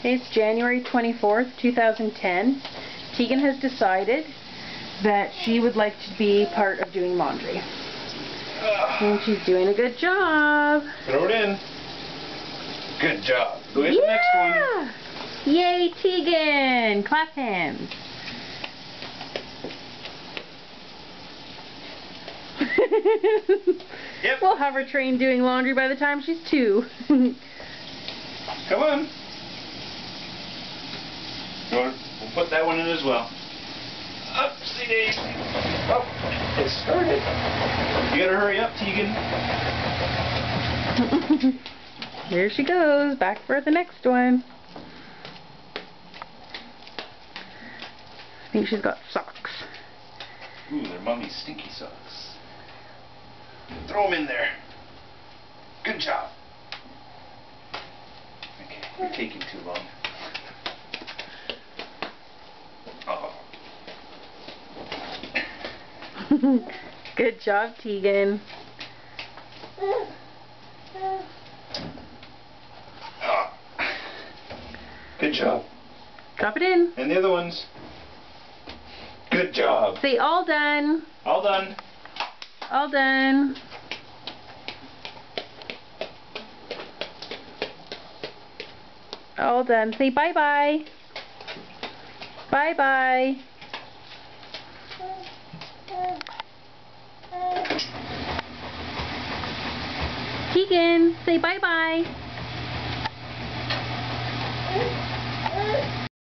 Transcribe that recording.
It's January 24th, 2010. Tegan has decided that she would like to be part of doing laundry. And she's doing a good job. Throw it in. Good job. Go get the next one. Yay, Tegan! Clap hands. Yep. We'll have her trained doing laundry by the time she's 2. Come on. We'll put that one in as well. Upsie daisy. Oh, it started. You gotta hurry up, Tegan. There she goes, back for the next one. I think she's got socks. Ooh, they're mommy's stinky socks. Throw them in there. Good job. Okay, you're taking too long. Oh. Good job, Tegan. Oh. Good job. Drop it in. And the other ones. Good job. Say all done. All done. All done. All done. Say bye-bye. Bye-bye. Tegan, say bye-bye.